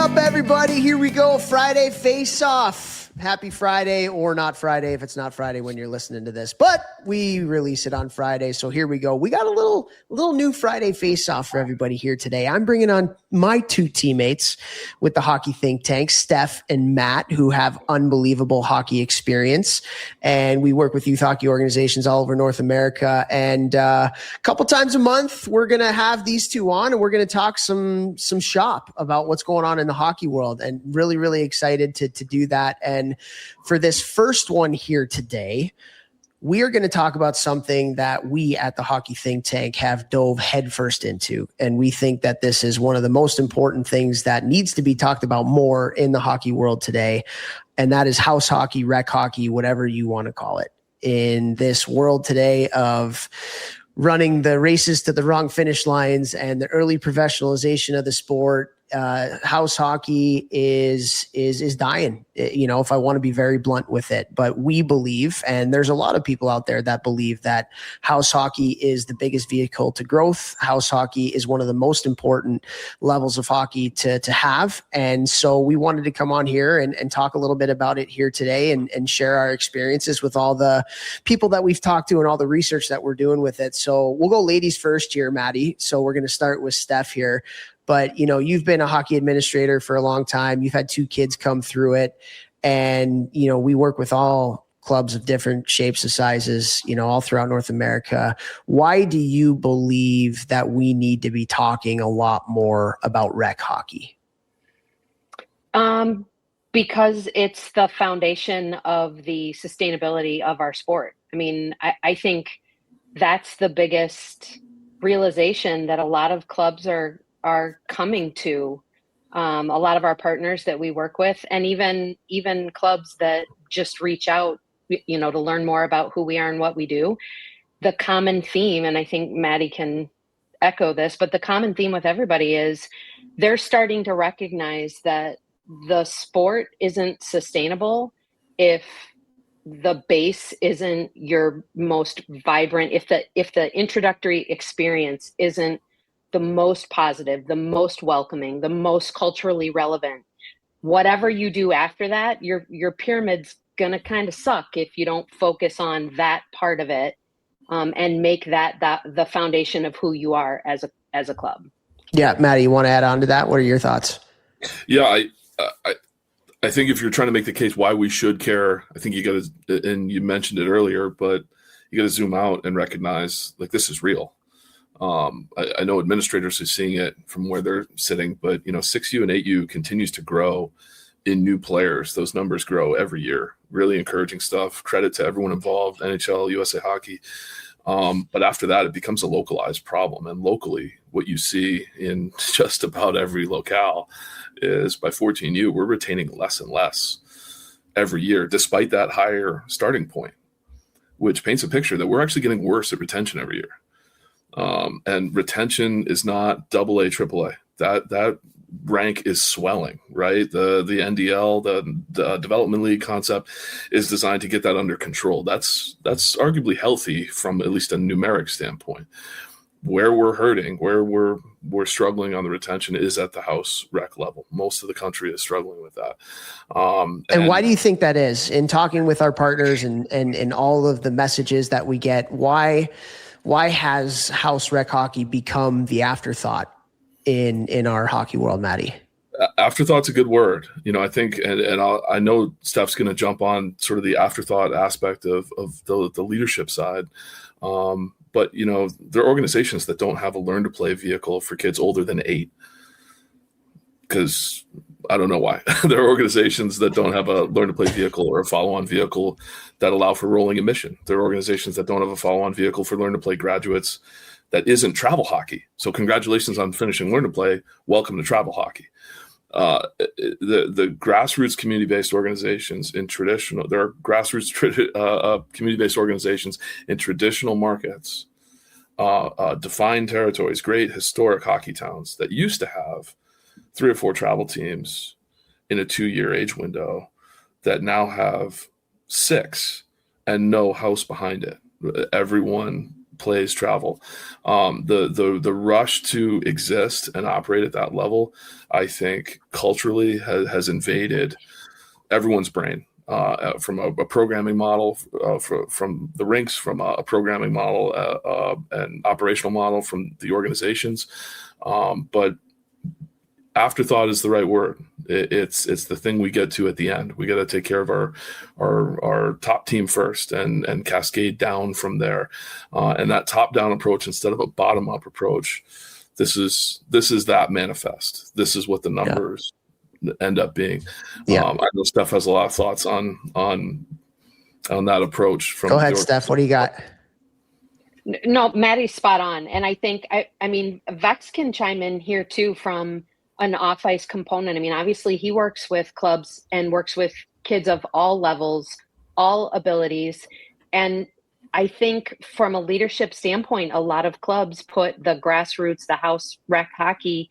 up, everybody? Here we go. Friday Face-Off. Happy Friday, or not Friday if it's not Friday when you're listening to this. But we release it on Friday, so here we go. We got a little new Friday Face-Off for everybody here today. I'm bringing on my two teammates with the Hockey Think Tank, Steph and Matt, who have unbelievable hockey experience. And we work with youth hockey organizations all over North America. And a couple times a month, we're going to have these two on, and we're going to talk some shop about what's going on in the hockey world. And really, really excited to do that. And for this first one here today, we are going to talk about something that we at the Hockey Think Tank have dove headfirst into. And we think that this is one of the most important things that needs to be talked about more in the hockey world today. And that is house hockey, rec hockey, whatever you want to call it. In this world today of running the races to the wrong finish lines and the early professionalization of the sport, house hockey is dying, if I want to be very blunt with it. But we believe, and there's a lot of people out there that believe, that house hockey is the biggest vehicle to growth. House hockey is one of the most important levels of hockey to have. And so we wanted to come on here and talk a little bit about it here today and share our experiences with all the people that we've talked to and all the research that we're doing with it. So we'll go ladies first here, Maddie. So we're going to start with Steph here. But, you've been a hockey administrator for a long time. You've had two kids come through it. And, we work with all clubs of different shapes and sizes, all throughout North America. Why do you believe that we need to be talking a lot more about rec hockey? Because it's the foundation of the sustainability of our sport. I mean, I think that's the biggest realization that a lot of clubs are coming to, a lot of our partners that we work with, and even clubs that just reach out, to learn more about who we are and what we do. The common theme, and I think Maddie can echo this, but the common theme with everybody is they're starting to recognize that the sport isn't sustainable if the base isn't your most vibrant, if the introductory experience isn't the most positive, the most welcoming, the most culturally relevant. Whatever you do after that, your pyramid's gonna kind of suck if you don't focus on that part of it, and make that the foundation of who you are as a club. Yeah, Maddie, you want to add on to that? What are your thoughts? Yeah, I think if you're trying to make the case why we should care, I think you got to, and you mentioned it earlier, but you got to zoom out and recognize, like, this is real. I know administrators are seeing it from where they're sitting, but 6U and 8U continues to grow in new players. Those numbers grow every year. Really encouraging stuff. Credit to everyone involved, NHL, USA Hockey. But after that, it becomes a localized problem. And locally, what you see in just about every locale is by 14U, we're retaining less and less every year, despite that higher starting point, which paints a picture that we're actually getting worse at retention every year. And retention is not AA, AAA. That rank is swelling, right? The NDL, the Development League concept is designed to get that under control. That's arguably healthy from at least a numeric standpoint. Where we're hurting, where we're struggling on the retention is at the house rec level. Most of the country is struggling with that. And why do you think that is? In talking with our partners and all of the messages that we get, why has house rec hockey become the afterthought in our hockey world, Maddie? Afterthoug's a good word. I think, and I know Steph's going to jump on sort of the afterthought aspect of the leadership side. But, there are organizations that don't have a learn to play vehicle for kids older than 8. Because I don't know why. There are organizations that don't have a learn to play vehicle or a follow-on vehicle that allow for rolling admission. There are organizations that don't have a follow-on vehicle for learn to play graduates that isn't travel hockey. So congratulations on finishing learn to play. Welcome to travel hockey. The grassroots community-based organizations in traditional, there are grassroots community-based organizations in traditional markets, defined territories, great historic hockey towns that used to have 3 or 4 travel teams in a 2-year age window that now have 6 and no house behind it. Everyone plays travel. The rush to exist and operate at that level, I think culturally has invaded everyone's brain. From a programming model, from the rinks, from a programming model, and operational model from the organizations. But afterthought is the right word. It's the thing we get to at the end. We got to take care of our top team first and cascade down from there. And that top down approach instead of a bottom up approach. This is that manifest. This is what the numbers end up being. I know Steph has a lot of thoughts on that approach. Go ahead, Steph. What do you got? No, Maddie's spot on. And I think, I mean, Vechs can chime in here too from an off-ice component. I mean, obviously he works with clubs and works with kids of all levels, all abilities. And I think from a leadership standpoint, a lot of clubs put the grassroots, the house rec hockey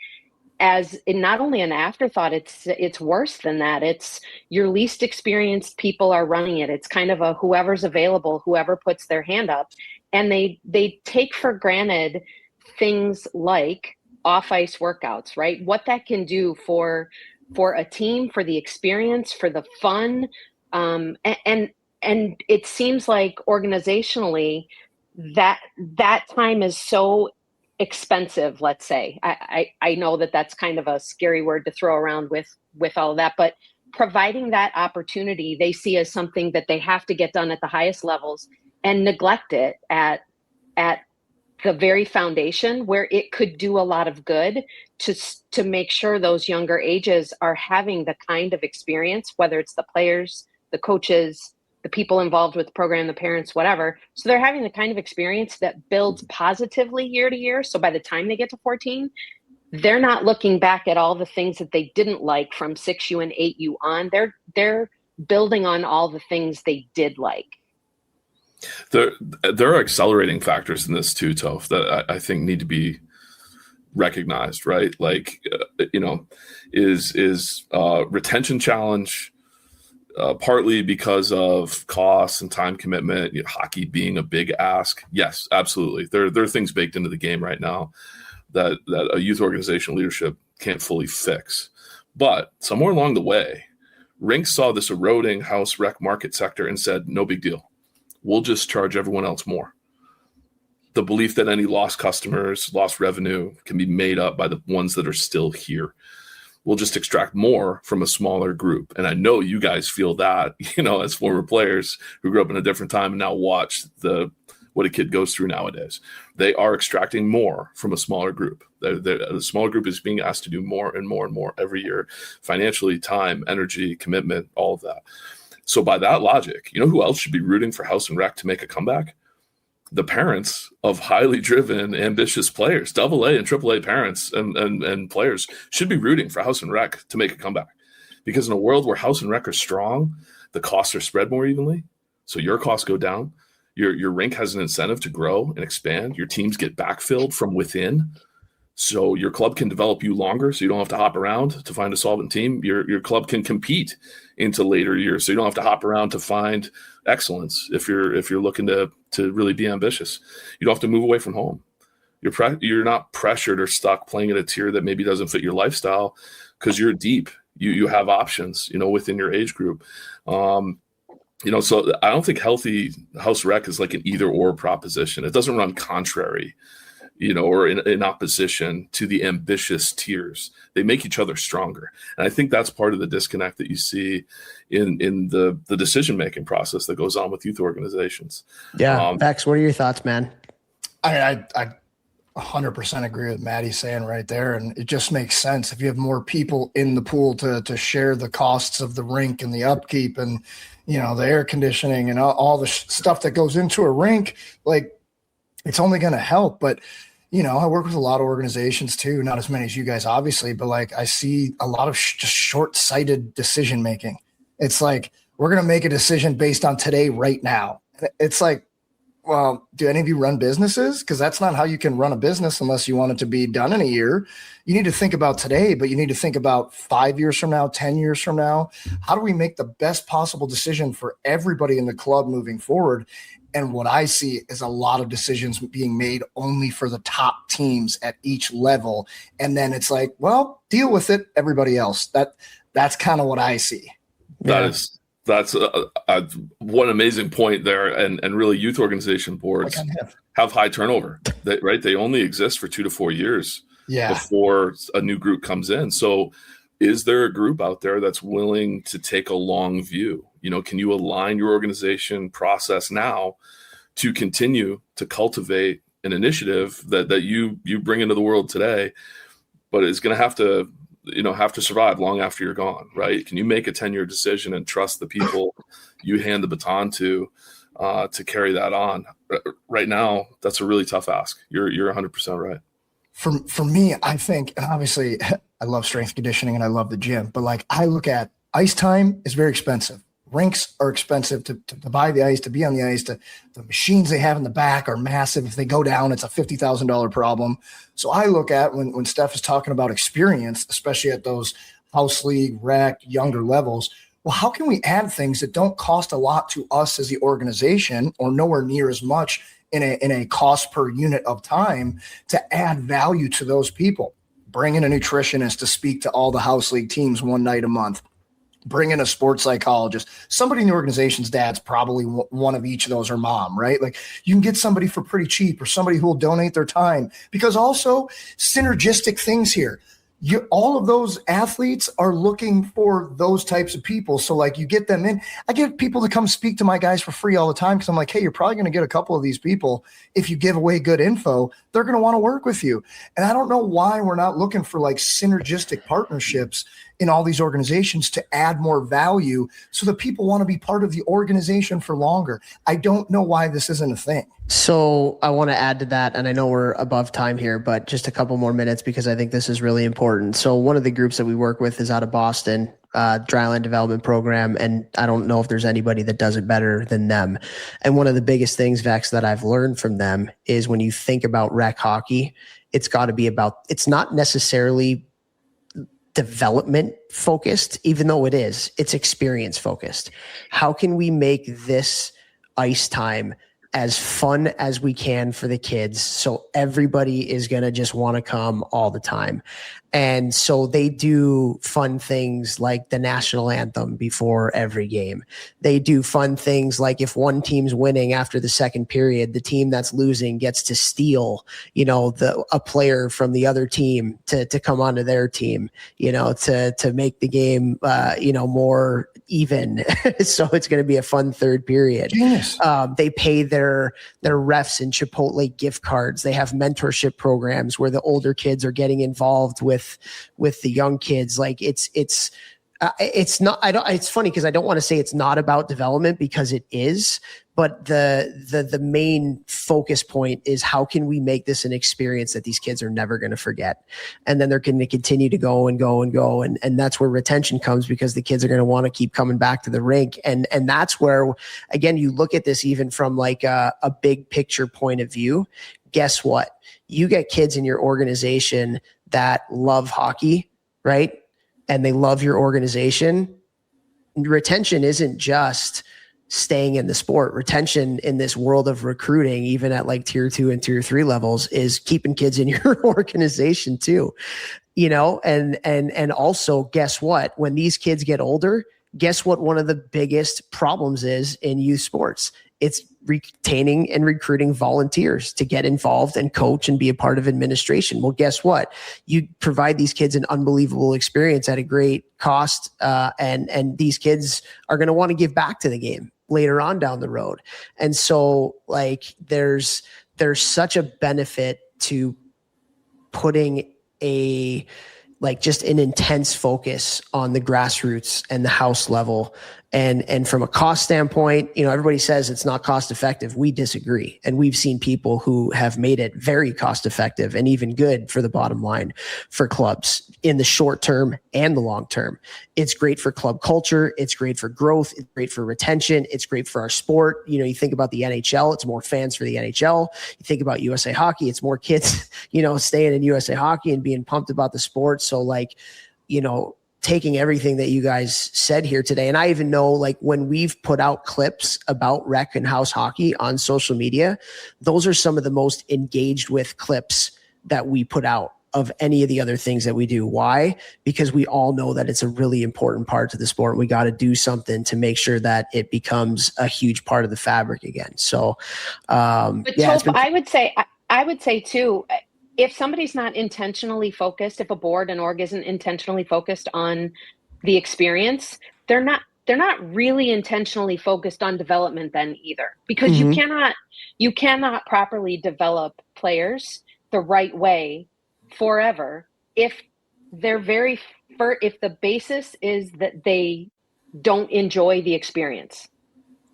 as not only an afterthought, it's worse than that. It's your least experienced people are running it. It's kind of a whoever's available, whoever puts their hand up. And they take for granted things like off-ice workouts, right? What that can do for a team, for the experience, for the fun. And it seems like organizationally that time is so expensive, let's say. I know that that's kind of a scary word to throw around with all of that, but providing that opportunity they see as something that they have to get done at the highest levels and neglect it at the very foundation where it could do a lot of good to make sure those younger ages are having the kind of experience, whether it's the players, the coaches, the people involved with the program, the parents, whatever. So they're having the kind of experience that builds positively year to year. So by the time they get to 14, they're not looking back at all the things that they didn't like from 6U and 8U on. They're building on all the things they did like. There are accelerating factors in this too, Toph, that I think need to be recognized, right? Like, is retention challenge partly because of costs and time commitment, hockey being a big ask? Yes, absolutely. There are things baked into the game right now that a youth organization leadership can't fully fix. But somewhere along the way, rinks saw this eroding house rec market sector and said, no big deal. We'll just charge everyone else more. The belief that any lost customers, lost revenue can be made up by the ones that are still here. We'll just extract more from a smaller group. And I know you guys feel that, as former players who grew up in a different time and now watch what a kid goes through nowadays. They are extracting more from a smaller group. The smaller group is being asked to do more and more and more every year, financially, time, energy, commitment, all of that. So by that logic, who else should be rooting for House and Rec to make a comeback? The parents of highly driven, ambitious players. AA and AAA parents and players should be rooting for House and Rec to make a comeback. Because in a world where House and Rec are strong, the costs are spread more evenly. So your costs go down. Your rink has an incentive to grow and expand. Your teams get backfilled from within. So your club can develop you longer, so you don't have to hop around to find a solvent team. Your club can compete into later years, so you don't have to hop around to find excellence if you're looking to really be ambitious. You don't have to move away from home. You're not pressured or stuck playing at a tier that maybe doesn't fit your lifestyle because you're deep. You have options, within your age group. So I don't think healthy house rec is like an either or proposition. It doesn't run contrary, or in opposition to the ambitious tiers. They make each other stronger. And I think that's part of the disconnect that you see in the decision-making process that goes on with youth organizations. Yeah. Vechs, what are your thoughts, man? I 100% agree with Maddie saying right there. And it just makes sense. If you have more people in the pool to share the costs of the rink and the upkeep and, the air conditioning and all the stuff that goes into a rink, like, it's only going to help. But, I work with a lot of organizations too, not as many as you guys, obviously, but like I see a lot of just short-sighted decision-making. It's like, we're going to make a decision based on today, right now. It's like, well, do any of you run businesses? Because that's not how you can run a business unless you want it to be done in a year. You need to think about today, but you need to think about 5 years from now, 10 years from now. How do we make the best possible decision for everybody in the club moving forward? And what I see is a lot of decisions being made only for the top teams at each level. And then it's like, well, deal with it, everybody else. That's kind of what I see. That's one amazing point there. And really youth organization boards have high turnover, right? They only exist for 2 to 4 years before a new group comes in. So is there a group out there that's willing to take a long view? Can you align your organization process now to continue to cultivate an initiative that you bring into the world today, but it's going to have to survive long after you're gone, right? Can you make a 10-year decision and trust the people you hand the baton to carry that on? Right now, that's a really tough ask. You're 100% right. For me, I think, and obviously I love strength conditioning and I love the gym, but like I look at ice time is very expensive. Rinks are expensive to buy the ice, to be on the ice. The machines they have in the back are massive. If they go down, it's a $50,000 problem. So I look at when Steph is talking about experience, especially at those house league, rec, younger levels, well, how can we add things that don't cost a lot to us as the organization or nowhere near as much in a cost per unit of time to add value to those people? Bring in a nutritionist to speak to all the house league teams one night a month. Bring in a sports psychologist, somebody in the organization's dad's probably one of each of those, or mom, right? Like you can get somebody for pretty cheap, or somebody who will donate their time, because also synergistic things here. All of those athletes are looking for those types of people. So like you get them in. I get people to come speak to my guys for free all the time because I'm like, hey, you're probably going to get a couple of these people. If you give away good info, they're going to want to work with you. And I don't know why we're not looking for like synergistic partnerships in all these organizations to add more value so that people want to be part of the organization for longer. I don't know why this isn't a thing. So I want to add to that, and I know we're above time here, but just a couple more minutes because I think this is really important. So one of the groups that we work with is out of Boston, Dryland Development Program, and I don't know if there's anybody that does it better than them. And one of the biggest things, Vechs, that I've learned from them is when you think about rec hockey, it's got to be about, it's not necessarily development focused, even though it is, it's experience focused. How can we make this ice time as fun as we can for the kids so everybody is going to just want to come all the time? And so they do fun things like the national anthem before every game. They do fun things like if one team's winning after the second period, the team that's losing gets to steal, a player from the other team to come onto their team, to make the game, more even. So it's going to be a fun third period. They pay their refs in Chipotle gift cards. They have mentorship programs where the older kids are getting involved with the young kids. Like it's not, it's funny because I don't want to say it's not about development, because it is, but the main focus point is how can we make this an experience that these kids are never going to forget? And then they're going to continue to go and go and go. And that's where retention comes, because the kids are going to want to keep coming back to the rink. And that's where, again, you look at this even from like a big picture point of view. Guess what? You get kids in your organization that love hockey, right? And they love your organization. Retention isn't just staying in the sport. Retention in this world of recruiting, even at like tier 2 and tier 3 levels, is keeping kids in your organization too, and also guess what? When these kids get older, guess what one of the biggest problems is in youth sports? It's retaining and recruiting volunteers to get involved and coach and be a part of administration. Well, guess what? You provide these kids an unbelievable experience at a great cost, and these kids are going to want to give back to the game later on down the road. And so like there's such a benefit to putting just an intense focus on the grassroots and the house level. And from a cost standpoint, everybody says it's not cost effective. We disagree. And we've seen people who have made it very cost effective and even good for the bottom line for clubs in the short term and the long term. It's great for club culture. It's great for growth. It's great for retention. It's great for our sport. You think about the NHL, it's more fans for the NHL. You think about USA Hockey, it's more kids, staying in USA Hockey and being pumped about the sport. So taking everything that you guys said here today. And I even know, like, when we've put out clips about rec and house hockey on social media, those are some of the most engaged with clips that we put out of any of the other things that we do. Why? Because we all know that it's a really important part to the sport. We got to do something to make sure that it becomes a huge part of the fabric again. So, but yeah, Toph, I would say too, if somebody's not intentionally focused, if a board and org isn't intentionally focused on the experience, they're not really intentionally focused on development then either, because Mm-hmm. you cannot properly develop players the right way forever if if the basis is that they don't enjoy the experience.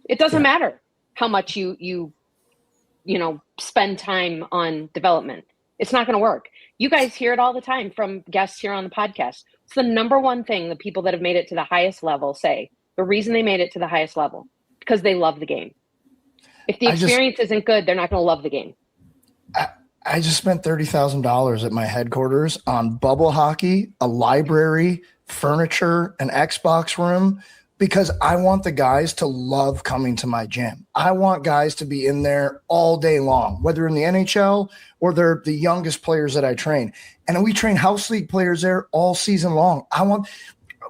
It doesn't matter how much you spend time on development. It's not going to work. You guys hear it all the time from guests here on the podcast. It's the number one thing the people that have made it to the highest level say. The reason they made it to the highest level, because they love the game. If the experience isn't good, they're not going to love the game. I just spent $30,000 at my headquarters on bubble hockey, a library, furniture, an Xbox room, because I want the guys to love coming to my gym. I want guys to be in there all day long, whether in the NHL or they're the youngest players that I train. And we train house league players there all season long.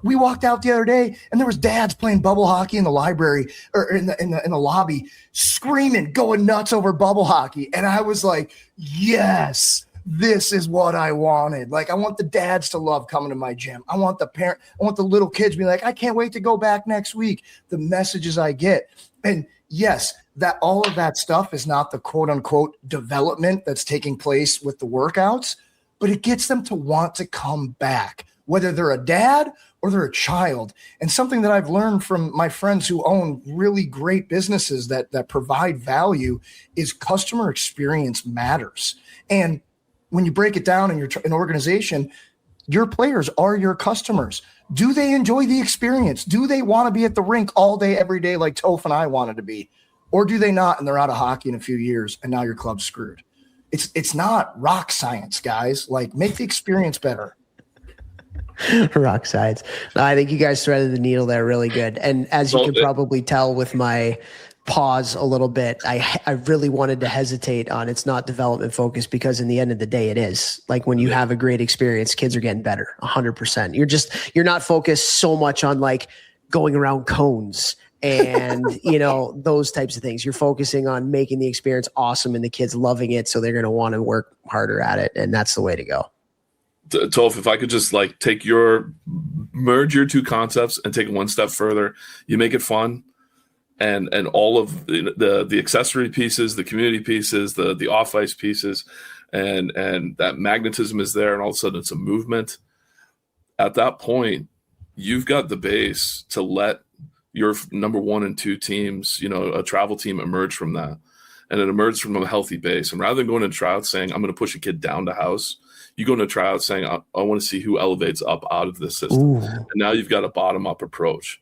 We walked out the other day and there was dads playing bubble hockey in the library or in the lobby, screaming, going nuts over bubble hockey. And I was like, yes, this is what I wanted. Like, I want the dads to love coming to my gym. I want the little kids to be like, I can't wait to go back next week. The messages I get. And yes, that all of that stuff is not the quote unquote development that's taking place with the workouts, but it gets them to want to come back, whether they're a dad or they're a child. And something that I've learned from my friends who own really great businesses that provide value is customer experience matters. And when you break it down in an organization, your players are your customers. Do they enjoy the experience? Do they want to be at the rink all day, every day, like Toph and I wanted to be? Or do they not, and they're out of hockey in a few years, and now your club's screwed? It's not rock science, guys. Like, make the experience better. Rock sides. I think you guys threaded the needle there really good. And as you can probably tell with my pause a little bit, I really wanted to hesitate on it's not development focused, because in the end of the day, it is. Like, when you have a great experience, kids are getting better 100%. You're not focused so much on like going around cones and those types of things. You're focusing on making the experience awesome and the kids loving it, so they're going to want to work harder at it, and that's the way to go. Toph, if I could just like merge your two concepts and take it one step further, you make it fun, and all of the accessory pieces, the community pieces, the off ice pieces, and that magnetism is there, and all of a sudden it's a movement. At that point, you've got the base to let your number 1 and 2 teams, a travel team, emerge from that, and it emerged from a healthy base. And rather than going to tryouts saying I'm going to push a kid down to house, you go into a tryout saying, I want to see who elevates up out of this system. Ooh. And now you've got a bottom-up approach.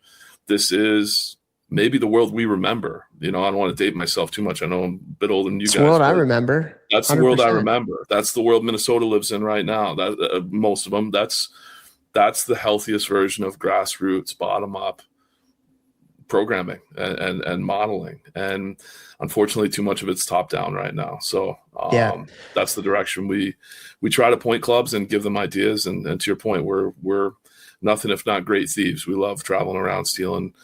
This is maybe the world we remember. I don't want to date myself too much. I know I'm a bit older than you guys. That's the world I remember. That's 100%. The world I remember. That's the world Minnesota lives in right now. Most of them. That's the healthiest version of grassroots, bottom-up programming and modeling. And unfortunately, too much of it's top down right now. So that's the direction we try to point clubs and give them ideas. And to your point, we're nothing if not great thieves. We love traveling around stealing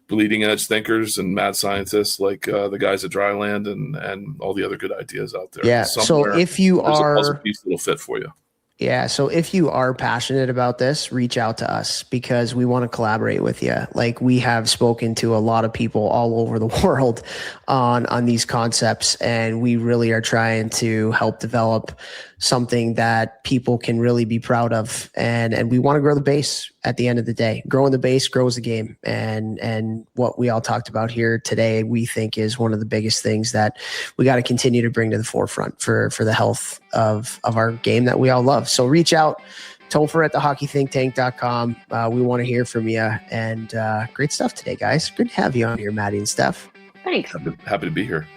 bleeding edge thinkers and mad scientists like the guys at Dryland and all the other good ideas out there. Yeah. So if you are, there's a puzzle piece that'll fit for you. Yeah. So if you are passionate about this, reach out to us, because we want to collaborate with you. Like, we have spoken to a lot of people all over the world on these concepts, and we really are trying to help develop something that people can really be proud of. And we want to grow the base at the end of the day. Growing the base grows the game. And what we all talked about here today, we think is one of the biggest things that we got to continue to bring to the forefront for the health of our game that we all love. So reach out, Topher at thehockeythinktank.com. We want to hear from you, and great stuff today, guys. Good to have you on here, Maddie and Steph. Thanks. Happy to be here.